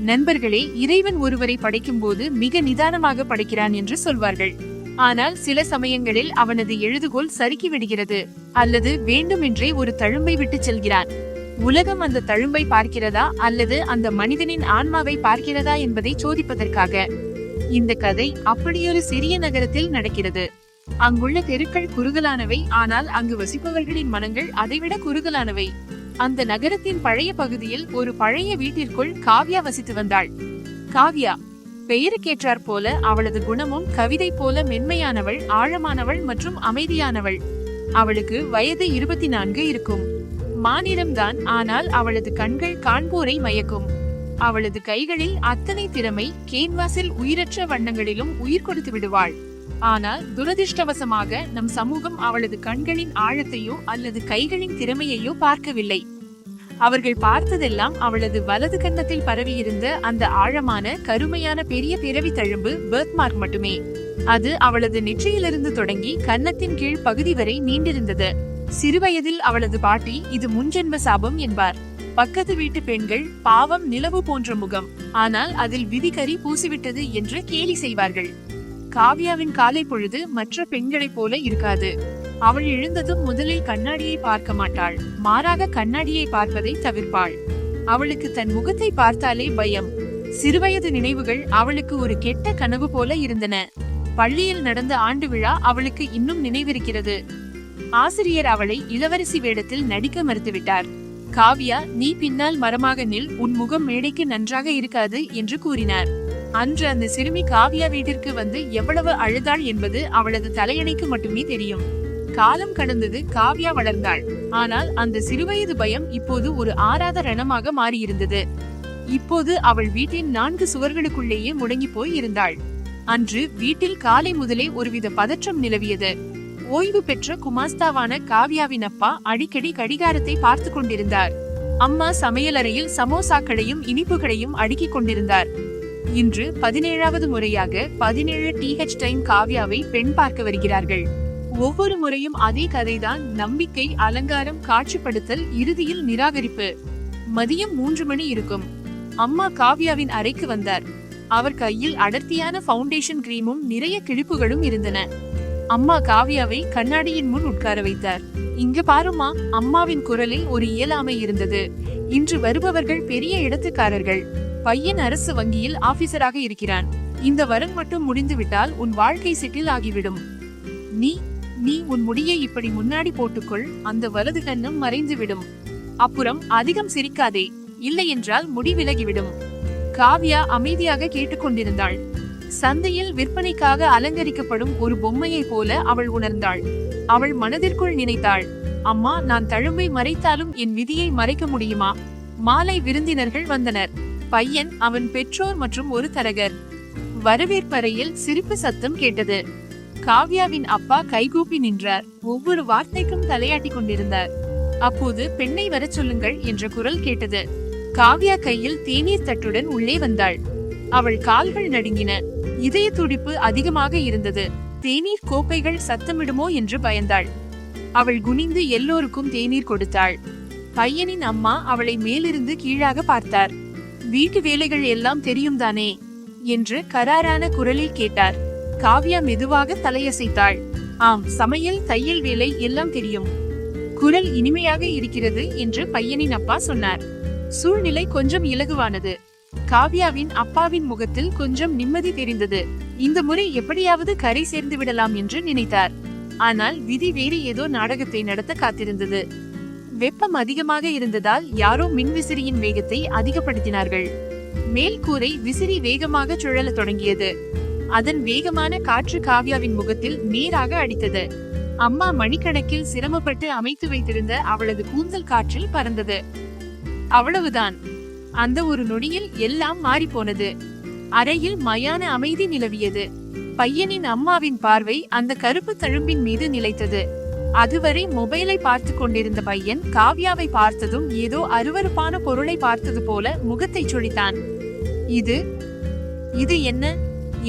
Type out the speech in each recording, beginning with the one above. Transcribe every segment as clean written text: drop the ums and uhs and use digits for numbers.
நண்பர்களே, இறைவன் ஒருவரை படைக்கும் போது மிக நிதானமாக படைக்கிறான் என்று சொல்வார்கள். ஆனால் சில சமயங்களில் அவனது எழுதுகோல் சறுக்கி விடுகிறது, அல்லது வேண்டுமென்றே ஒரு தழும்பை விட்டு செல்கிறான். உலகம் அந்த தழும்பை பார்க்கிறதா அல்லது அந்த மனிதனின் ஆன்மாவை பார்க்கிறதா என்பதை சோதிப்பதற்காக. இந்த கதை அப்படியொரு சிறிய நகரத்தில் நடக்கிறது. அங்குள்ள தெருக்கள் குறுகலானவை, ஆனால் அங்கு வசிப்பவர்களின் மனங்கள் அதைவிட குறுகலானவை. அந்த நகரத்தின் பழைய பகுதியில் ஒரு பழைய வீட்டிற்குள் காவ்யா வசித்து வந்தாள். காவ்யா பெயருக்கேற்றாற் போல அவளது குணமும் கவிதை போல மென்மையானவள், ஆழமானவள் மற்றும் அமைதியானவள். அவளுக்கு வயது 24 இருக்கும். மாநிறம்தான், ஆனால் அவளது கண்கள் காண்போரை மயக்கும். அவளது கைகளில் அத்தனை திறமை, கேன்வாஸில் உயிரற்ற வண்ணங்களிலும் உயிர் கொடுத்து விடுவாள். ஆனால் துரதிர்ஷ்டவசமாக நம் சமூகம் அவளது கண்களின் ஆழத்தையோ அல்லது கைகளின் திறமையையோ பார்க்கவில்லை. அவர்கள் பார்த்ததெல்லாம் அவளது வலது கன்னத்தில் பரவியிருந்த அந்த ஆழமான கருமையான பெரிய பிறவி தழும்பு, பர்த்மார்க் மட்டுமே. அது அவளது நெற்றியிலிருந்து தொடங்கி கன்னத்தின் கீழ் பகுதி வரை நீண்டிருந்தது. சிறுவயதில் அவளது பாட்டி இது முன்ஜென்ம சாபம் என்பார். பக்கத்து வீட்டு பெண்கள், பாவம் நிலவு போன்ற முகம், ஆனால் அதில் விதிகரி பூசிவிட்டது என்று கேலி செய்வார்கள். காவ்யாவின் காலை பொழுது மற்ற பெண்களைப் போல இருக்காது. அவள் எழுந்ததும் முதலில் கண்ணாடியை பார்க்க மாட்டாள், மாறாக கண்ணாடியை பார்ப்பதை தவிர்ப்பாள். அவளுக்கு தன் முகத்தை பார்த்தாலே பயம். சிறுவயது நினைவுகள் அவளுக்கு ஒரு கெட்ட கனவு போல இருந்தன. பள்ளியில் நடந்த ஆண்டு விழா அவளுக்கு இன்னும் நினைவிருக்கிறது. ஆசிரியர் அவளை இளவரசி வேடத்தில் நடிக்க மறுத்துவிட்டார். காவ்யா, நீ பின்னால் மரமாக நில், உன் முகம் மேடைக்கு நன்றாக இருக்காது என்று கூறினார். அன்று அந்த சிறுமி காவ்யா வீட்டிற்கு வந்து எவ்வளவு அழுதாள் என்பது அவளது தலையணைக்கு மட்டுமே தெரியும். காலம் கடந்தது, காவ்யா வளர்ந்தாள். ஆனால் அந்த சிறுவயது பயம் இப்போது ஒரு ஆறாத ரணமாக மாறியிருந்தது. இப்போது அவள் வீட்டின் 4 சுவர்களுக்குள்ளேயே முடங்கி போய் இருந்தாள். அன்று வீட்டில் காலை முதலே ஒருவித பதற்றம் நிலவியது. ஓய்வு பெற்ற குமாஸ்தாவான காவ்யாவின் அப்பா அடிக்கடி கடிகாரத்தை பார்த்து கொண்டிருந்தார். அம்மா சமையலறையில் சமோசாக்களையும் இனிப்புகளையும் அடுக்கிக் கொண்டிருந்தார். இன்று 17வது முறையாக 17 TH டைம் காவ்யாவை பெண் பார்க்க வருகிறார்கள். ஒவ்வொரு முறையும் அதே கதைதான். நம்பிக்கை, அலங்காரம், காட்சிப்படுத்தல், இறுதியில் நிராகரிப்பு. மதியம் 3 மணி இருக்கும். அம்மா காவ்யாவின் அறைக்கு வந்தார். அவர் கையில் அடர்த்தியான ஃபவுண்டேஷன் கிரீமும் நிறைய கிழிப்புகளும் இருந்தன. அம்மா காவ்யாவை கண்ணாடியின் முன் உட்கார வைத்தார். இங்க பாருமா. அம்மாவின் குரலில் ஒரு இயலாமை இருந்தது. இன்று வருபவர்கள் பெரிய இடத்துக்காரர்கள். பையன் அரசு வங்கியில் ஆபீசராக இருக்கிறான். இந்த வரம் மட்டும் முடிந்து விட்டால் உன் வாழ்க்கை செட்டில் ஆகிவிடும். நீ உன் முடியை இப்படி முன்னாடி போட்டுக்கொள், அந்த வலது கன்னம் மறைந்துவிடும். அப்புறம் அதிகம் சிரிக்காதே, இல்லை என்றால் முடி விலகிவிடும். காவ்யா அமைதியாக கேட்டுக்கொண்டிருந்தாள். சந்தையில் விற்பனைக்காக அலங்கரிக்கப்படும் ஒரு பொம்மையை போல அவள் உணர்ந்தாள். அவள் மனதிற்குள் நினைத்தாள், அம்மா, நான் தழும்பை மறைத்தாலும் என் விதியை மறைக்க முடியுமா? மாலை விருந்தினர்கள் வந்தனர். பையன், அவன் பெற்றோர் மற்றும் ஒரு தரகர். வரவேற்பறையில் சிரிப்பு சத்தம் கேட்டது. காவ்யாவின் அப்பா கைகூப்பி நின்றார். ஒவ்வொரு வார்த்தைக்கும் தலையாட்டி கொண்டிருந்தார். அப்போது பெண்ணை வரச் சொல்லுங்கள் என்ற குரல் கேட்டது. காவ்யா கையில் தேநீர் தட்டுடன் உள்ளே வந்தாள். அவள் கால்கள் நடுங்கின. இதய துடிப்பு அதிகமாக இருந்தது. தேநீர் கோப்பைகள் சத்தமிடுமோ என்று பயந்தாள். அவள் குனிந்து எல்லோருக்கும் தேநீர் கொடுத்தாள். பையனின் அம்மா அவளை மேலிருந்து கீழாக பார்த்தார். வீட்டு வேலைகள் எல்லாம் தெரியும் தானே என்று கராரான குரலில் கேட்டார். காவ்யா மெதுவாக தலையசைத்தாள். ஆம், சமையல், தையல் வேலை எல்லாம் தெரியும். குரல் இனிமையாக இருக்கிறது என்று பையனின் அப்பா சொன்னார். சூழ்நிலை கொஞ்சம் இலகுவானது. காவ்யாவின் அப்பாவின் முகத்தில் கொஞ்சம் நிம்மதி தெரிந்தது. இந்த முறை எப்படியாவது கரை சேர்ந்து விடலாம் என்று நினைத்தார். ஆனால் விதி வேறு ஏதோ நாடகத்தை நடத்த காத்திருந்தது. வெப்பம் அதிகமாக இருந்ததால் யாரோ மின்விசிறியின் வேகத்தை அதிகப்படுத்தினார்கள். மேல் கூரை விசிறி வேகமாக சுழல தொடங்கியது. அதன் வேகமான காற்று காவ்யாவின் முகத்தில் நேராக அடித்தது. அம்மா மணிக்கணக்கில் சிரமப்பட்டு அமைத்து வைத்திருந்த அவளது கூந்தல் காற்றில் பறந்தது. அவ்வளவுதான். அந்த ஒரு நொடியில் எல்லாம் மாறிப்போனது. அறையில் மயான அமைதி நிலவியது. பையனின் அம்மாவின் பார்வை அந்த கருப்பு தழும்பின் மீது நிலைத்தது. அதுவரை மொபைலை பார்த்து கொண்டிருந்த பையன் காவ்யாவை பார்த்ததும் ஏதோ அருவருப்பான பொருளை பார்த்தது போல முகத்தை சுழித்தான். இது என்ன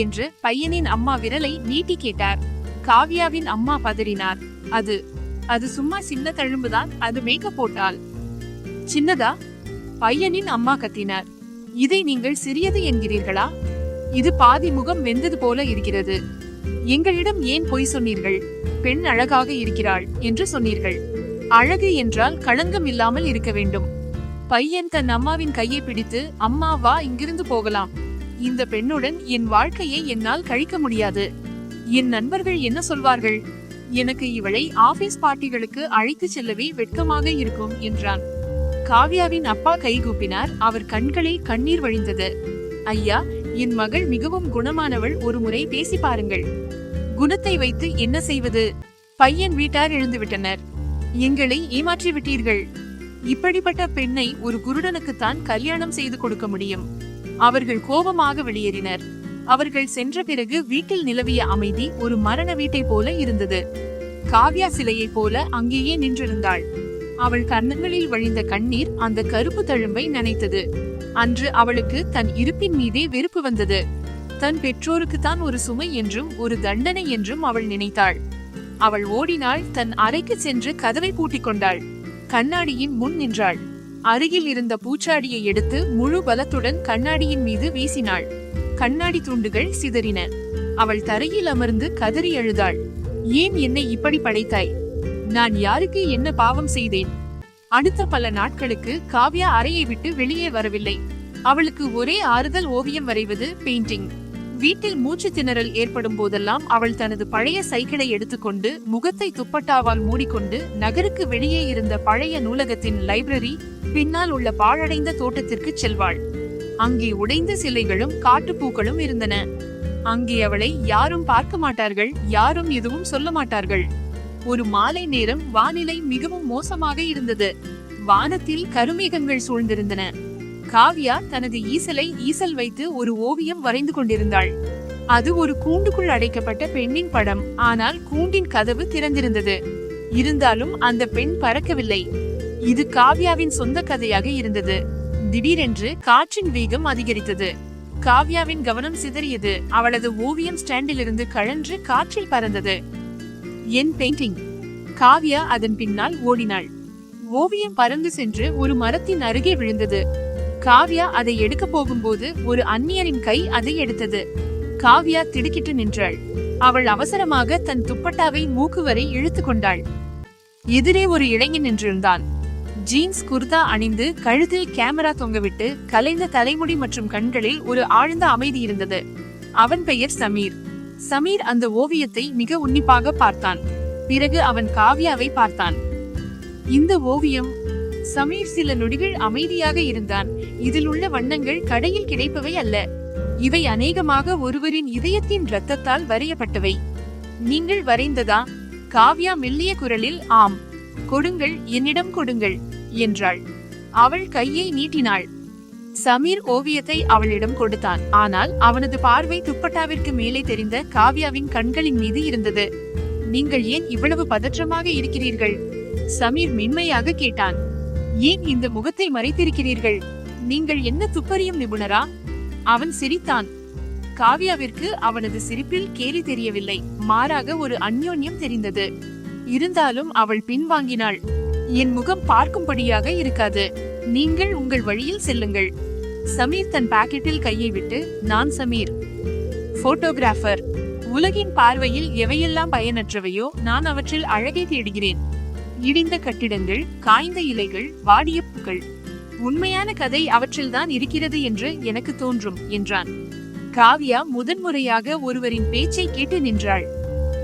என்று பையனின் அம்மா விரலை நீட்டி கேட்டார். காவ்யாவின் அம்மா பதறினார். அது சும்மா சின்ன தழும்புதான், அது மேக்கப் போட்டால். சின்னதா? பையனின் அம்மா கத்தினார். இதை நீங்கள் சிறியது என்கிறீர்களா? இது பாதி முகம் வெந்தது போல இருக்கிறது. எங்களிடம் ஏன் பொய் சொன்னீர்கள்? பெண் அழகாக இருக்கிறாள் என்று சொன்னீர்கள். அழகு என்றால் களங்கம் இல்லாமல் இருக்க வேண்டும். பையன் தன் அம்மாவின் கையை பிடித்து, அம்மா வா, இங்கிருந்து போகலாம். இந்த பெண்ணுடன் என் வாழ்க்கையை என்னால் கழிக்க முடியாது. என் நண்பர்கள் என்ன சொல்வார்கள்? எனக்கு இவளை ஆபீஸ் பார்ட்டிகளுக்கு அழைத்து செல்லவே வெட்கமாக இருக்கும் என்றான். காவ்யாவின் அப்பா கைகூப்பினார். அவர் கண்களில் கண்ணீர் வழிந்தது. ஐயா, என் மகள் மிகவும் குணமானவள், ஒரு முறை பேசி பாருங்கள். குணத்தை வைத்து என்ன செய்வது? பையன் வீட்டார் எழுந்துவிட்டனர். எங்களை ஏமாற்றி விட்டீர்கள். இப்படிப்பட்ட பெண்ணை ஒரு குருடனுக்குத்தான் கல்யாணம் செய்து கொடுக்க முடியும். அவர்கள் கோபமாக வெளியேறினர். அவர்கள் சென்ற பிறகு வீட்டில் நிலவிய அமைதி ஒரு மரண வீட்டை போல இருந்தது. காவ்யா சிலையை போல அங்கேயே நின்றிருந்தாள். அவள் கன்னங்களில் வழிந்த கண்ணீர் அந்த கருப்பு தழும்பை நனைத்தது. அன்று அவளுக்கு தன் இருப்பின் மீதே வெறுப்பு வந்தது. தன் பெற்றோருக்கு தான் ஒரு சுமை என்றும் ஒரு தண்டனை என்றும் அவள் நினைத்தாள். அவள் ஓடினாள். தன் அறைக்கு சென்று கதவை பூட்டிக் கொண்டாள். கண்ணாடியின் முன் நின்றாள். அருகில் இருந்த பூச்சாடியை எடுத்து முழு பலத்துடன் கண்ணாடியின் மீது வீசினாள். கண்ணாடி துண்டுகள் சிதறின. அவள் தரையில் அமர்ந்து கதறி அழுதாள். ஏன் என்னை இப்படி படைத்தாய்? நான் யாருக்கு என்ன பாவம் செய்தேன்? அடுத்த பல நாட்களுக்கு காவ்யா அறையை விட்டு வெளியே வரவில்லை. அவளுக்கு ஒரே ஆறுதல் ஓவியம் வரைவது, பெயிண்டிங். வீட்டில் மூச்சு திணறல் ஏற்படும் போதெல்லாம் அவள் தனது பழைய சைக்கிளை எடுத்துக்கொண்டு முகத்தை துப்பட்டாவால் மூடிக்கொண்டு நகருக்கு வெளியே இருந்த பழைய நூலகத்தின் லைப்ரரி பின்னால் உள்ள பாழடைந்த தோட்டத்திற்கு செல்வாள். அங்கே உடைந்த சிலைகளும் காட்டுப்பூக்களும் இருந்தன. அங்கே அவளை யாரும் பார்க்க மாட்டார்கள், யாரும் எதுவும் சொல்ல மாட்டார்கள். ஒரு மாலை நேரம் வானிலை மிகவும் மோசமாக இருந்தது. வானத்தில் கருமேகங்கள் சூழ்ந்திருந்தன. காவ்யா தனது ஈசல் வைத்து ஒரு ஓவியம் வரைந்து கொண்டிருந்தாள். அது ஒரு கூண்டுக்குள் அடைக்கப்பட்ட பெண்ணின் படம். ஆனால் கூண்டின் கதவு திறந்திருந்தது. இருந்தாலும் அந்த பெண் பறக்கவில்லை. இது காவ்யாவின் சொந்த கதையாக இருந்தது. திடீரென்று காற்றின் வேகம் அதிகரித்தது. காவ்யாவின் கவனம் சிதறியது. அவளது ஓவியம் ஸ்டாண்டிலிருந்து கழன்று காற்றில் பறந்தது. என் பெயிண்டிங். காவ்யா அதன் பின்னால் ஓடினாள். ஓவியம் பறந்து சென்று ஒரு மரத்தின் அருகே விழுந்தது. காவ்யா அதை எடுக்க போகும்போது ஒரு அந்நியரின் கை அதை எடுத்தது. காவ்யா திடுக்கிட்டு நின்றாள். அவள் அவசரமாக தன் துப்பட்டாவை மூக்கு வரை இழுத்து கொண்டாள். எதிரே ஒரு இளைஞன் நின்றிருந்தான். ஜீன்ஸ் குர்தா அணிந்து கழுத்தில் கேமரா தொங்கவிட்டு கலைந்த தலைமுடி மற்றும் கண்களில் ஒரு ஆழ்ந்த அமைதி இருந்தது. அவன் பெயர் சமீர். சமீர் அந்த ஓவியத்தை மிக உன்னிப்பாக பார்த்தான். பிறகு அவன் காவ்யாவை பார்த்தான். இந்த ஓவியம். சமீர் சில நொடிகள் அமைதியாக இருந்தான். இதில் உள்ள வண்ணங்கள் கடையில் கிடைப்பவை அல்ல. இவை அநேகமாக ஒருவரின் இதயத்தின் இரத்தத்தால் வரையப்பட்டவை. நீங்கள் வரைந்ததா? காவ்யா மெல்லிய குரலில் ஆம். கொடுங்கள், என்னிடம் கொடுங்கள் என்றாள். அவள் கையை நீட்டினாள். சமீர் ஓவியத்தை அவளிடம் கொடுத்தான். ஆனால் அவனது பார்வை துப்பட்டாவிற்கு மேலே தெரிந்த காவ்யாவின் கண்களின் மீது இருந்தது. நீங்கள் ஏன் இவ்வளவு பதற்றமாக இருக்கிறீர்கள்? சமீர் மென்மையாக கேட்டான். ஏன் இந்த முகத்தை மறைத்திருக்கிறீர்கள்? நீங்கள் என்ன துப்பறியும் நிபுணரா? அவன் சிரித்தான். காவ்யாவிற்கு அவனது சிரிப்பில் கேலி தெரியவில்லை. மாறாக ஒரு அந்யோன்யம் தெரிந்தது. இருந்தாலும் அவள் பின்வாங்கினாள். என் முகம் பார்க்கும்படியாக இருக்காது. நீங்கள் உங்கள் வழியில் செல்லுங்கள். சமீர் தன் பாக்கெட்டில் கையை விட்டு, நான் சமீர், போட்டோகிராஃபர். உலகின் பார்வையில் எவையெல்லாம் பயனற்றவையோ நான் அவற்றில் அழகை தேடுகிறேன். இடிந்த கட்டிடங்கள், காய்ந்த இலைகள், வாடிய பூக்கள். உண்மையான கதை அவற்றில்தான் இருக்கிறது என்று எனக்கு தோன்றும் என்றான். காவ்யா முதன்முறையாக ஒருவரின் பேச்சை கேட்டு நின்றாள்.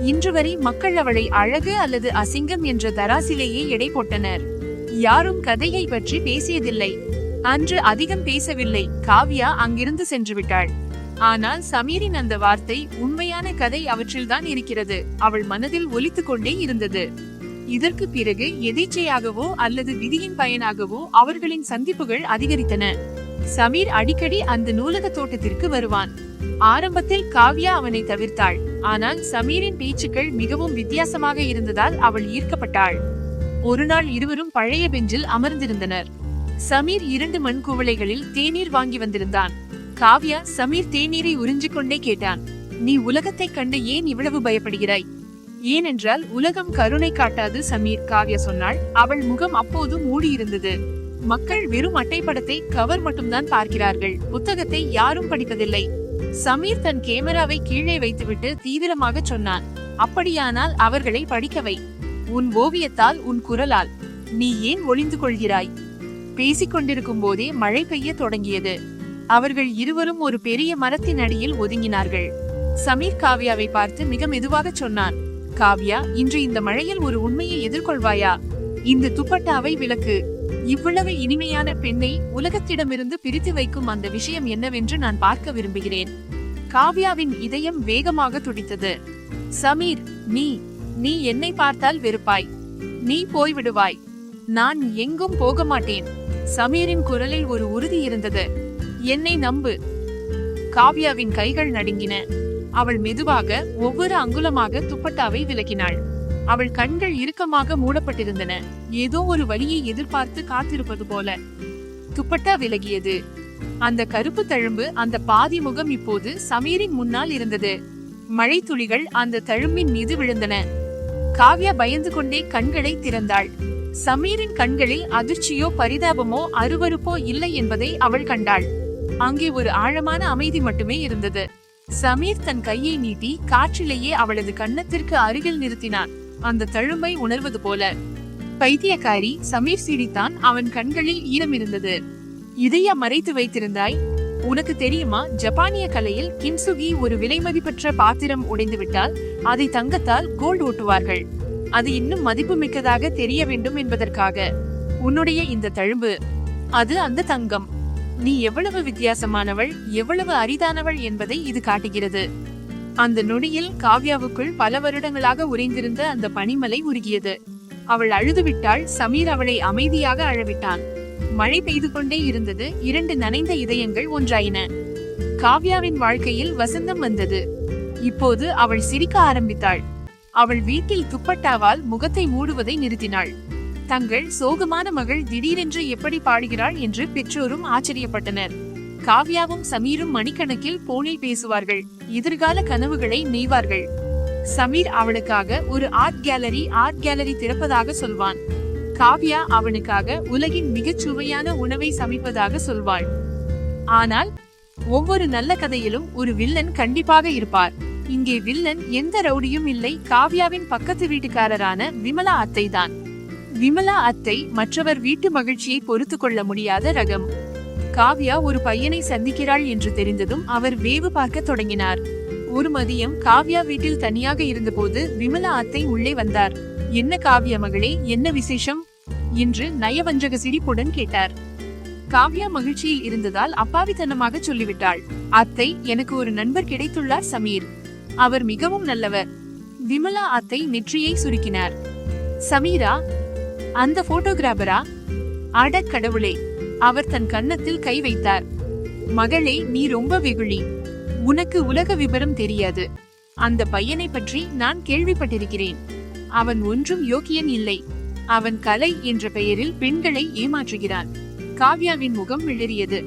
இன்று வரை மக்கள் அவளை அழகு அல்லது அசிங்கம் என்ற தராசிலேயே எடை போட்டனர். யாரும் கதையை பற்றி பேசியதில்லை. அன்று அதிகம் பேசவில்லை. காவ்யா அங்கிருந்து சென்று விட்டாள். ஆனால் சமீரின் அந்த வார்த்தை, உண்மையான கதை அவற்றில்தான் இருக்கிறது, அவள் மனதில் ஒலித்துக் கொண்டே இருந்தது. இதற்கு பிறகு எதேச்சையாகவோ அல்லது விதியின் பயனாகவோ அவர்களின் சந்திப்புகள் அதிகரித்தன. சமீர் அடிக்கடி அந்த நூலக தோட்டத்திற்கு வருவான். ஆரம்பத்தில் காவ்யா அவனை தவிர்த்தாள். ஆனால் சமீரின் பேச்சுக்கள் மிகவும் வித்தியாசமாக இருந்ததால் அவள் ஈர்க்கப்பட்டாள். ஒரு நாள் இருவரும் பழைய பெஞ்சில் அமர்ந்திருந்தனர். சமீர் 2 மண் குவளைகளில் தேநீர் வாங்கி வந்திருந்தான். காவ்யா சமீர் தேநீரை உறிஞ்சிக் கொண்டே கேட்டான். நீ உலகத்தை கண்டு ஏன் இவ்வளவு பயப்படுகிறாய்? ஏனென்றால் உலகம் கருணை காட்டாது சமீர், காவ்யா சொன்னாள். அவள் முகம் அப்போது மூடியிருந்தது. மக்கள் வெறும் அட்டைப்படத்தை கவர் மட்டும்தான் பார்க்கிறார்கள், புத்தகத்தை யாரும் படிப்பதில்லை. சமீர் தன் கேமராவை கீழே வைத்துவிட்டு தீவிரமாக சொன்னான், அப்படியானால் அவர்களை படிக்கவை. உன் ஓவியத்தால், உன் குரலால். நீ ஏன் ஒளிந்து கொள்கிறாய்? பேசிக்கொண்டிருக்கும் போதே மழை பெய்ய தொடங்கியது. அவர்கள் இருவரும் ஒரு பெரிய மரத்தின் அடியில் ஒதுங்கினார்கள். சமீர் காவ்யாவை பார்த்து மிக மெதுவாக சொன்னான், காவ்யா, இன்று இந்த மழையில் ஒரு உண்மையை எதிர்கொள்வாயா? இந்த துப்பட்டாவை விலக்கு. இவ்வளவு இனிமையான பெண்ணை உலகத்திடமிருந்து பிரித்து வைக்கும் அந்த விஷயம் என்னவென்று நான் பார்க்க விரும்புகிறேன். காவ்யாவின் இதயம் வேகமாக துடித்தது. சமீர், நீ என்னை பார்த்தால் வெறுப்பாய். நீ போய்விடுவாய். நான் எங்கும் போக மாட்டேன். சமீரின் குரலில் ஒரு உறுதி இருந்தது. என்னை நம்பு. காவ்யாவின் கைகள் நடுங்கின. அவள் மெதுவாக ஒவ்வொரு அங்குலமாக துப்பட்டாவை விலக்கினாள். அவள் கண்கள் இறுக்கமாக மூடப்பட்டிருந்தன, ஏதோ ஒரு வழியை எதிர்பார்த்து காத்திருப்பது போல. துப்பட்டா விலகியது. அந்த கருப்பு தழும்பு, அந்த பாதி முகம் இப்போது சமீரின் முன்னால் இருந்தது. மழை துளிகள் அந்த தழும்பின் மீது விழுந்தன. காவ்யா பயந்து கொண்டே கண்களை திறந்தாள். சமீரின் கண்களில் அதிர்ச்சியோ பரிதாபமோ அருவருப்போ இல்லை என்பதை அவள் கண்டாள். அங்கே ஒரு ஆழமான அமைதி மட்டுமே இருந்தது. சமீர் தன் கையை நீட்டி காற்றிலேயே அவளது கன்னத்திற்கு அருகில் நிறுத்தினான், அந்த தழும்பை உணர்வது போல. பைத்தியக்காரி, சமீர் சிரித்தான். அவன் கண்களில் ஈரம் இருந்தது. இதையா மறைத்து வைத்திருந்தாய்? உனக்கு தெரியுமா, ஜப்பானிய கலையில் கின்சுகி ஒரு விலைமதிப்பற்ற பாத்திரம் உடைந்துவிட்டால் அதை தங்கத்தால் கோல்டு ஓட்டுவார்கள். அது இன்னும் மதிப்பு மிக்கதாக தெரிய வேண்டும் என்பதற்காக. உன்னுடைய இந்த தழும்பு, அது அந்த தங்கம். நீ எவ்வளவு வித்தியாசமானவள், எவ்வளவு அரிதானவள் என்பதை இது காட்டுகிறது. அந்த நொடியில் காவ்யாவுக்குள் பல வருடங்களாக உறைந்திருந்த அந்த பனிமலை உருகியது. அவள் அழுதுவிட்டாள். சமீர் அவளை அமைதியாக அழவிட்டான். மழை பெய்து கொண்டே இருந்தது. இரண்டு நனைந்த இதயங்கள் ஒன்றாயின. காவ்யாவின் வாழ்க்கையில் வசந்தம் வந்தது. இப்போது அவள் சிரிக்க ஆரம்பித்தாள். அவள் வீட்டில் துப்பட்டாவால் முகத்தை மூடுவதை நிறுத்தினாள். தங்கள் சோகமான மகள் திடீரென்று எப்படி பாடுகிறாள் என்று பெற்றோரும் ஆச்சரியப்பட்டனர். காவ்யாவும் சமீரும் மணிக்கணக்கில் போனில் பேசுவார்கள், எதிர்கால கனவுகளை நெய்வார்கள். சமீர் அவளுக்காக ஒரு ஆர்ட் கேலரி திறப்பதாக சொல்வான். காவ்யா அவனுக்காக உலகின் மிகச் சுவையான உணவை சமைப்பதாக சொல்வாள். ஆனால் ஒவ்வொரு நல்ல கதையிலும் ஒரு வில்லன் கண்டிப்பாக இருப்பார். இங்கே வில்லன் எந்த ரவுடியும் இல்லை, காவ்யாவின் பக்கத்து வீட்டுக்காரரான விமலா அத்தை தான். விமலா அத்தை மற்றவர் வீட்டு மகிழ்ச்சியை பொறுத்து கொள்ள முடியாத ரகம். காவ்யா ஒரு பையனை சந்திக்கிறாள் என்று தெரிந்ததும் அவர் வேவு பார்க்க தொடங்கினார். ஒரு மதியம் காவ்யா வீட்டில் தனியாக இருந்தபோது விமலா அத்தை உள்ளே வந்தார். என்ன காவ்யா மகளே, என்ன விசேஷம் என்று நயவஞ்சக சிரிப்புடன் கேட்டார். காவ்யா மகிழ்ச்சியில் இருந்ததால் அப்பாவித்தனமாக சொல்லிவிட்டாள், அத்தை, எனக்கு ஒரு நண்பர் கிடைத்துள்ளார் சமீர். அவர் மிகவும் நல்லவர். விமலா அத்தை நெற்றியை சுருக்கினார். சமீரா? அந்த போட்டோகிராபரா? அட கடவுளே! அவர் தன் கன்னத்தில் கை வைத்தார். மகளே, நீ ரொம்ப வெகுளி. உனக்கு உலக விபரம் தெரியாது. அந்த பையனை பற்றி நான் கேள்விப்பட்டிருக்கிறேன். அவன் ஒன்றும் யோக்கியன் இல்லை. அவன் கலை என்ற பெயரில் பெண்களை ஏமாற்றுகிறான். காவ்யாவின் முகம் விளறியது.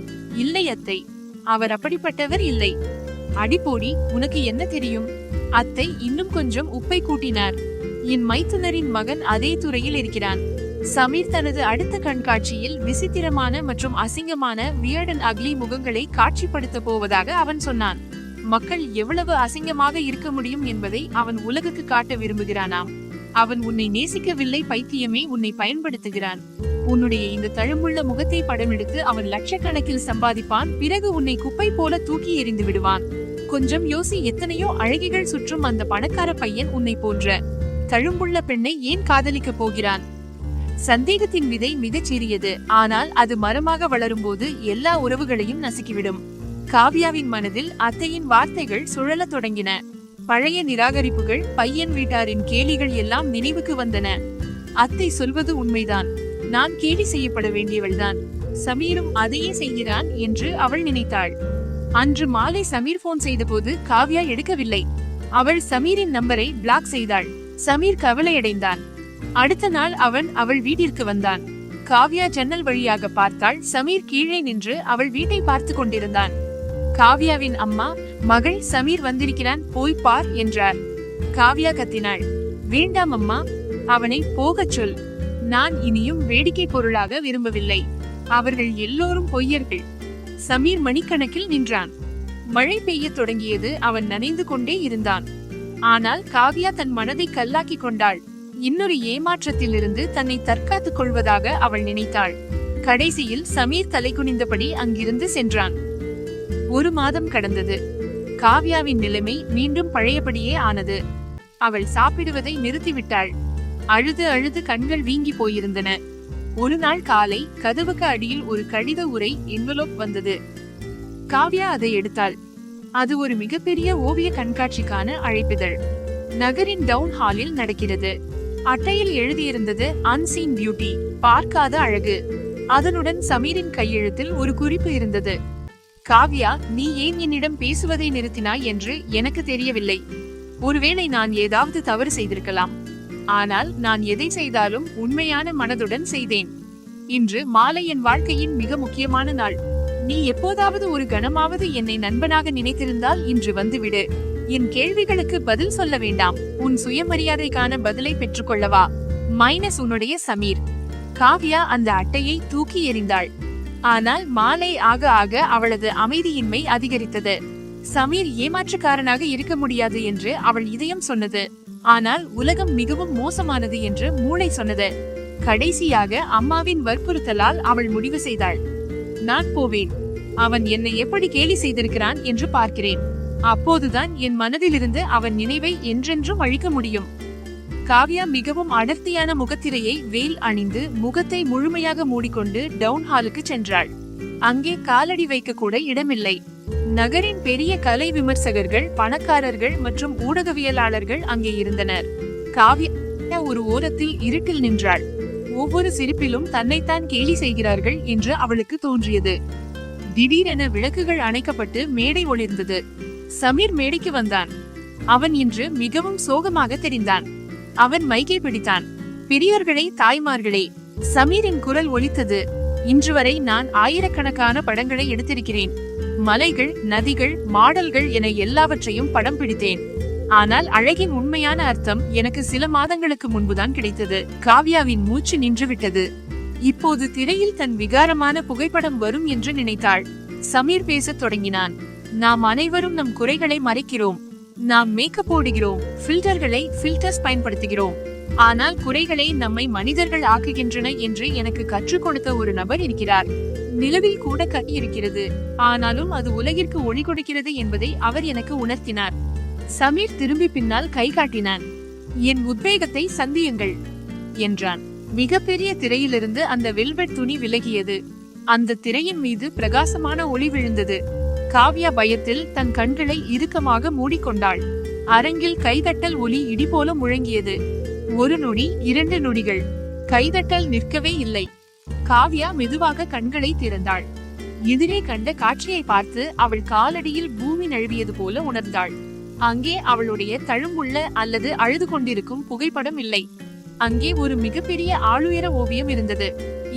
இல்லை அத்தை, அவர் அப்படிப்பட்டவர் இல்லை. அடிப்போடி, உனக்கு என்ன தெரியும்? அத்தை இன்னும் கொஞ்சம் உப்பை கூட்டினார். என் மைத்துனரின் மகன் அதே துறையில் இருக்கிறான். சமீர் தனது அடுத்த கண்காட்சியில் விசித்திரமான மற்றும் அசிங்கமான வியர்ட் அண்ட் அக்லி முகங்களை காட்சிப்படுத்த போவதாக அவன் சொன்னான். மக்கள் எவ்வளவு அசிங்கமாக இருக்க முடியும் என்பதை அவன் உலகுக்கு காட்ட விரும்புகிறானாம். அவன் உன்னை நேசிக்கவில்லை பைத்தியமே, உன்னை பயன்படுத்துகிறான். உன்னுடைய இந்த தழும்புள்ள முகத்தை படம் எடுத்து அவன் லட்சக்கணக்கில் சம்பாதிப்பான். பிறகு உன்னை குப்பை போல தூக்கி எறிந்து விடுவான். கொஞ்சம் யோசி, எத்தனையோ அழகிகள் சுற்றும் அந்த பணக்கார பையன் உன்னை போன்ற தழும்புள்ள பெண்ணை ஏன் காதலிக்க போகிறான்? சந்தேகத்தின் விதை மிகச் சிறியது, ஆனால் அது மரமாக வளரும்போது எல்லா உறவுகளையும் நசுக்கிவிடும். காவ்யாவின் மனதில் அத்தையின் வார்த்தைகள் சுழலத் தொடங்கின. பழைய நிராகரிப்புகள், பையன் வீட்டாரின் கேலிகள் எல்லாம் நினைவுக்கு வந்தன. அத்தை சொல்வது உண்மைதான். நான் கேலி செய்யப்பட வேண்டியவள்தான். சமீரும் அதையே செய்கிறான் என்று அவள் நினைத்தாள். அன்று மாலை சமீர் போன் செய்தபோது காவ்யா எடுக்கவில்லை. அவள் சமீரின் நம்பரை பிளாக் செய்தாள். சமீர் கவலையடைந்தான். அடுத்த நாள் அவள் வீட்டிற்கு வந்தான். காவ்யா ஜன்னல் வழியாக பார்த்தாள். சமீர் கீழே நின்று அவள் வீட்டை பார்த்து கொண்டிருந்தான். காவ்யாவின் அம்மா, மகள், சமீர் வந்திருக்கிறான், போய் பார் என்றார். காவ்யா கத்தினாள், வேண்டாம் அம்மா, அவனை போகச் சொல். நான் இனியும் வேடிக்கை பொருளாக விரும்பவில்லை. அவர்கள் எல்லோரும் பொய்யர்கள். சமீர் மணிக்கணக்கில் நின்றான். மழை பெய்யத் தொடங்கியது. அவன் நனைந்து கொண்டே இருந்தான். ஆனால் காவ்யா தன் மனதை கல்லாக்கிக் கொண்டாள். இன்னொரு ஏமாற்றத்திலிருந்து தன்னை தற்காத்துக் கொள்வதாக அவள் நினைத்தாள். கடைசியில் சமீர் தலைகுனிந்தபடி அங்கிருந்து சென்றான். 1 மாதம் கடந்தது. காவ்யாவின் நிலைமை மீண்டும் பழையபடியே ஆனது. அவள் சாப்பிடுவதை நிறுத்திவிட்டாள். அழுது அழுது கண்கள் வீங்கி போயிருந்தன. ஒரு நாள் காலை கதவுக்கு அடியில் ஒரு கடித உரை என்வலோப் வந்தது. காவ்யா அதை எடுத்தாள். அது ஒரு மிகப்பெரிய ஓவிய கண்காட்சிக்கான அழைப்பிதழ். நகரின் டவுன் ஹாலில் நடக்கிறது. அட்டையில் எழுதியிருந்தது அன்சீன் பியூட்டி, பார்க்காத அழகு. அதனுடன் சமீரின் கையெழுத்தில் ஒரு குறிப்பு இருந்தது. காவ்யா, நீ ஏன் என்னிடம் பேசுவதை நிறுத்தினாய் என்று எனக்கு தெரியவில்லை. ஒருவேளை நான் ஏதாவது தவறு செய்திருக்கலாம். ஆனால் நான் எதை செய்தாலும் உண்மையான மனதுடன் செய்தேன். இன்று மாலை என் வாழ்க்கையின் மிக முக்கியமான நாள். நீ எப்போதாவது ஒரு கணமாவது என்னை நண்பனாக நினைத்திருந்தால் இன்று வந்துவிடு. என் கேள்விகளுக்கு பதில் சொல்ல வேண்டாம். உன் சுயமரியாதைக்கான பதிலை பெற்றுக்கொள்ளவா? மைனஸ் உன்னுடைய சமீர். காவ்யா அந்த அட்டையை தூக்கி எறிந்தாள். ஆனால் மாலை ஆக ஆக அவளது அமைதியின்மை அதிகரித்தது. சமீர் ஏமாற்றுக்காரனாக இருக்க முடியாது என்று அவள் இதயம் சொன்னது. ஆனால் உலகம் மிகவும் மோசமானது என்று மூளை சொன்னது. கடைசியாக அம்மாவின் வற்புறுத்தலால் அவள் முடிவு செய்தாள். நான் போவேன். அவன் என்னை எப்படி கேலி செய்திருக்கிறான் என்று பார்க்கிறேன். அப்போதுதான் என் மனதிலிருந்து அவன் நினைவை என்றென்றும் அழிக்க முடியும். காவ்யா மிகவும் அடர்த்தியான முகத்திரையை வேல் அணிந்து முகத்தை முழுமையாக மூடிக்கொண்டு டவுன் ஹாலுக்கு சென்றாள். அங்கே காலடி வைக்க கூட இடமில்லை. நகரின் பெரிய கலை விமர்சகர்கள், பணக்காரர்கள் மற்றும் ஊடகவியலாளர்கள் அங்கே இருந்தனர். காவ்யா ஒரு ஓரத்தில் இருட்டில் நின்றாள். ஒவ்வொரு சிரிப்பிலும் தன்னைத்தான் கேலி செய்கிறார்கள் என்று அவளுக்கு தோன்றியது. திடீரென விளக்குகள் அணைக்கப்பட்டு மேடை ஒளிர்ந்தது. சமீர் மேடைக்கு வந்தான். அவன் இன்று மிகவும் சோகமாக தெரிந்தான். அவன் மைக்கை பிடித்தான். பெரியோர்களே, தாய்மார்களே, சமீரின் குரல் ஒலித்தது. இன்று வரை நான் ஆயிரக்கணக்கான படங்களை எடுத்திருக்கிறேன். மலைகள், நதிகள், மாடல்கள் என எல்லாவற்றையும் படம் பிடித்தேன். ஆனால் அழகின் உண்மையான அர்த்தம் எனக்கு சில மாதங்களுக்கு முன்புதான் கிடைத்தது. காவ்யாவின் மூச்சு நின்றுவிட்டது. இப்போது திரையில் தன் விகாரமான புகைப்படம் வரும் என்று நினைத்தாள். சமீர் பேசத் தொடங்கினான். நாம் அனைவரும் நம் குறைகளை மறைக்கிறோம். நாம் மேக்கப் போடுகிறோம், ஃபில்டர்ஸ் பயன்படுத்துகிறோம். ஆனால் குறைகளை நம்மை மனிதர்கள் ஆக்குகின்றன என்று எனக்கு கற்றுக் கொடுத்த ஒரு நபர் இருக்கிறார். நிலவில் கூட கனி இருக்கிறது, ஆனாலும் அது உலகிற்கு ஒளி கொடுக்கிறது என்பதை அவர் எனக்கு உணர்த்தினார். சமீர் திரும்பி பின்னால் கை காட்டினான். என் உத்வேகத்தை சந்தியுங்கள் என்றான். மிகப்பெரிய திரையிலிருந்து அந்த வெல்வெட் துணி விலகியது. அந்த திரையின் மீது பிரகாசமான ஒளி விழுந்தது. காவ்யா பயத்தில் தன் கண்களை இறுக்கமாக மூடிக்கொண்டாள். அரங்கில் கைதட்டல் ஒலி இடி போல முழங்கியது. 1 நொடி, 2 நொடிகள். கைதட்டல் நிற்கவே இல்லை. காவ்யா மெதுவாக கண்களை திறந்தாள். எதிரே கண்ட காட்சியை பார்த்து அவள் காலடியில் பூமி நழுவியது போல உணர்ந்தாள். அங்கே அவளுடைய தழும்புள்ள அல்லது அழுது கொண்டிருக்கும் புகைப்படம் இல்லை. அங்கே ஒரு மிகப்பெரிய ஆளுயர ஓவியம் இருந்தது.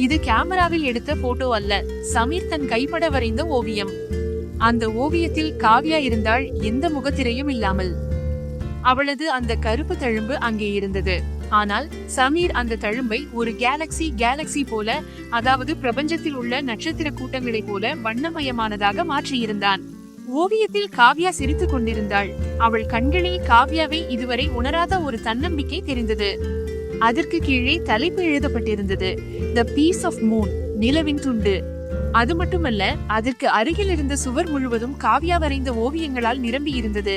இது கேமராவில் எடுத்த போட்டோ அல்ல, சமீர் தன் கைப்பட வரைந்த ஓவியம். அந்த ஓவியத்தில் காவ்யா இருந்தாள், எந்த முகத்திரையும் இல்லாமல். அவளது அந்த கருப்பு தழும்பு அங்கே இருந்தது. ஆனால் சமீர் அந்த தழும்பை ஒரு கேலக்சி போல, அதாவது பிரபஞ்சத்தில் உள்ள நட்சத்திர கூட்டங்களைப் போல வண்ணமயமானதாக மாற்றியிருந்தான். ஓவியத்தில் காவ்யா சிரித்துக் கொண்டிருந்தாள். அவள் கண்களில் காவ்யாவை இதுவரை உணராத ஒரு தன்னம்பிக்கை தெரிந்தது. அதற்கு கீழே தலைப்பு எழுதப்பட்டிருந்தது, தி பீஸ் ஆஃப் மூன், நிலவின் துண்டு. அது மட்டுமல்ல, அதற்கு அருகில் இருந்த சுவர் முழுவதும் காவ்யா வரைந்த ஓவியங்களால் நிரம்பி இருந்தது.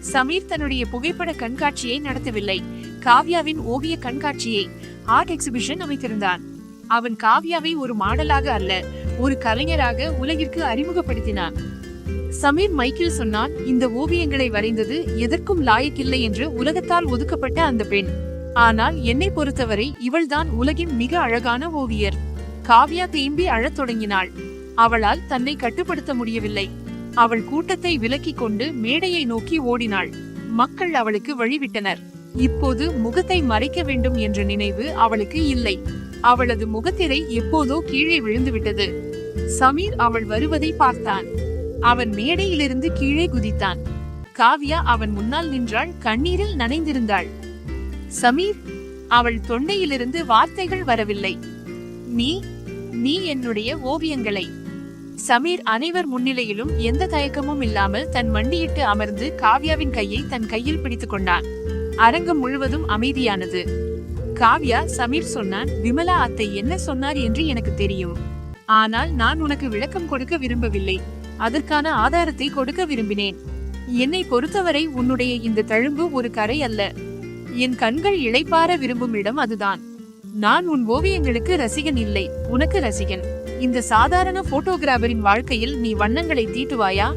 சமீர் தன்னுடைய புகைப்பட கண்காட்சியை நடத்தவில்லை, காவ்யாவின் ஓவிய கண்காட்சியை, ஆர்ட் எக்ஸிபிஷன் அமைத்திருந்தான். அவன் காவ்யாவை ஒரு மாடலாக அல்ல, ஒரு கலைஞராக உலகிற்கு அறிமுகப்படுத்தினான். சமீர் மைக்கில் சொன்னான், இந்த ஓவியங்களை வரைந்தது எதற்கும் லாயக்கில்லை என்று உலகத்தால் ஒதுக்கப்பட்ட அந்த பெண். ஆனால் என்னை பொறுத்தவரை இவள்தான் உலகின் மிக அழகான ஓவியர். காவ்யா தேம்பி அழத் தொடங்கினாள். அவளால் தன்னை கட்டுப்படுத்த முடியவில்லை. அவள் கூட்டத்தை விலக்கிக் கொண்டு மேடையை நோக்கி ஓடினாள். மக்கள் அவளுக்கு வழிவிட்டனர். இப்போது முகத்தை மறைக்க வேண்டும் என்ற நினைவு அவளுக்கு இல்லை. அவளது முகத்திரை எப்போதோ கீழே விழுந்துவிட்டது. சமீர் அவள் வருவதை பார்த்தான். அவன் மேடையிலிருந்து கீழே குதித்தான். காவ்யா அவன் முன்னால் நின்றாள், கண்ணீரில் நனைந்திருந்தாள். சமீர், அவள் தொண்டையிலிருந்து வார்த்தைகள் வரவில்லை. நீ நீ என்னுடைய ஓவியங்களை. சமீர் அனைவர் முன்னிலையிலும் எந்த தயக்கமும் இல்லாமல் தன் மண்டியிட்டு அமர்ந்து காவ்யாவின் கையை தன் கையில் பிடித்துக் கொண்டான். அரங்கம் முழுவதும் அமைதியானது. காவ்யா, சமீர் சொன்னான், விமலா அத்தை என்ன சொன்னார் என்று எனக்கு தெரியும். ஆனால் நான் உனக்கு விளக்கம் கொடுக்க விரும்பவில்லை. அதற்கான ஆதாரத்தை கொடுக்க விரும்பினேன். என்னை பொறுத்தவரை உன்னுடைய இந்த தழும்பு ஒரு கரை அல்ல. என் கண்கள் இளைப்பார விரும்பும் இடம் அதுதான். நான் உன் ஓவியங்களுக்கு ரசிகன் இல்லை, உனக்கு ரசிகன். இந்த சாதாரண போட்டோகிராபரின் வாழ்க்கையில் நீ வண்ணங்களை தீட்டுவாயா?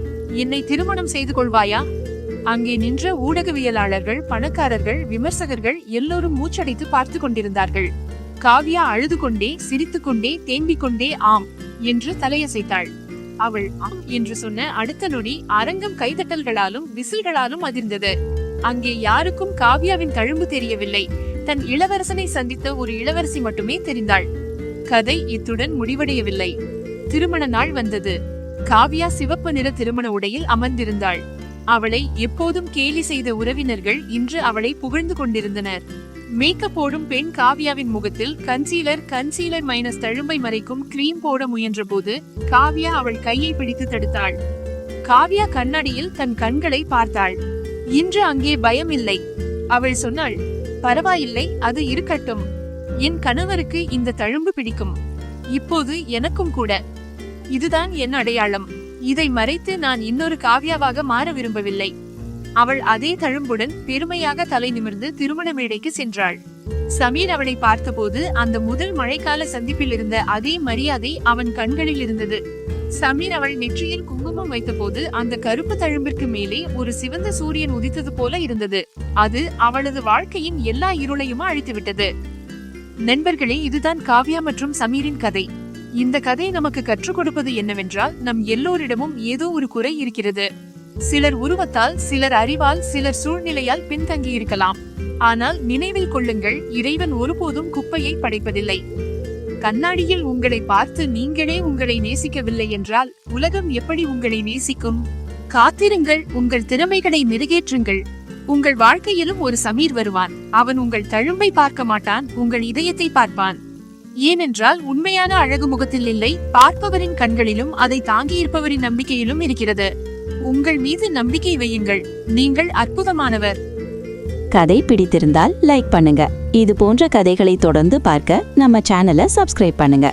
என்னை திருமணம் செய்து கொள்வாயா? அங்கே நின்ற ஊடகவியலாளர்கள், பணக்காரர்கள், விமர்சகர்கள் எல்லோரும் மூச்சடைத்து பார்த்து கொண்டிருந்தார்கள். காவ்யா அழுது கொண்டே, சிரித்துக்கொண்டே, தேம்பிக் கொண்டே ஆம் என்று தலையசைத்தாள். அவள் ஆம் என்று சொன்ன அடுத்த நொடி அரங்கம் கைதட்டல்களாலும் விசில்களாலும் அதிர்ந்தது. அங்கே யாருக்கும் காவ்யாவின் தழும்பு தெரியவில்லை. தன் இளவரசனை சந்தித்த ஒரு இளவரசி மட்டுமே தெரிந்தாள். கதை இத்துடன் முடிவடையவில்லை. திருமண நாள் வந்தது. காவ்யா சிவப்பு நிற திருமண உடையில் அமர்ந்திருந்தாள். அவளை எப்போதும் கேலி செய்த உறவினர்கள் இன்று அவளை புகழ்ந்து கொண்டிருந்தனர். மேக்கப் போடும் பெண் காவ்யாவின் முகத்தில் கன்சீலர் மைனஸ் தழும்பை மறைக்கும் கிரீம் போட முயன்ற போது காவ்யா அவள் கையை பிடித்து தடுத்தாள். காவ்யா கண்ணாடியில் தன் கண்களை பார்த்தாள். இன்று அங்கே பயம் இல்லை. அவள் சொன்னாள், பரவாயில்லை, அது இருக்கட்டும். என் கணவருக்கு இந்த தழும்பு பிடிக்கும். இப்போது எனக்கும் கூட. இதுதான் என் அடையாளம். இதை மறைத்து நான் இன்னொரு காவ்யாவாக மாற விரும்பவில்லை. அவள் அதே தழும்புடன் பெருமையாக தலை நிமிர்ந்து திருமண மேடைக்கு சென்றாள். சமீர் அவளை பார்த்தபோது அந்த முதல் மழைக்கால சந்திப்பில் இருந்த அதே மரியாதை அவன் கண்களில் இருந்தது. சமீர் அவள் நெற்றியில் குங்குமம் வைத்தபோது அந்த கருப்பு தழும்பிற்கு மேலே ஒரு சிவந்த சூரியன் உதித்தது போல இருந்தது. அது அவளது வாழ்க்கையின் எல்லா இருளையும் அழித்துவிட்டது. நண்பர்களே, இதுதான் காவ்யா மற்றும் சமீரின் கதை. இந்த கதை நமக்கு கற்றுக் கொடுப்பது என்னவென்றால், நம் எல்லோரிடமும் ஏதோ ஒரு குறை இருக்கிறது. சிலர் உருவத்தால், சிலர் அறிவால், சிலர் சூழ்நிலையால் பின்தங்கி இருக்கலாம். ஆனால் நினைவில் கொள்ளுங்கள், இறைவன் ஒருபோதும் குப்பையை படைப்பதில்லை. கண்ணாடியில் உங்களை பார்த்து நீங்களே உங்களை நேசிக்கவில்லை என்றால் உலகம் எப்படி உங்களை நேசிக்கும்? காத்திருங்கள், உங்கள் திறமைகளை மெருகேற்றுங்கள். உங்கள் வாழ்க்கையிலும் ஒரு சமீர் வருவான். அவன் உங்கள் தழும்பை பார்க்க மாட்டான், உங்கள் இதயத்தை பார்ப்பான். ஏனென்றால் உண்மையான அழகு முகத்தில் இல்லை, பார்ப்பவரின் கண்களிலும் அதை தாங்கியிருப்பவரின் நம்பிக்கையிலும் இருக்கிறது. உங்கள் மீது நம்பிக்கை வையுங்கள். நீங்கள் அற்புதமானவர். கதை பிடித்திருந்தால் லைக் பண்ணுங்க. இது போன்ற கதைகளை தொடர்ந்து பார்க்க நம்ம சேனலை சப்ஸ்கிரைப் பண்ணுங்க.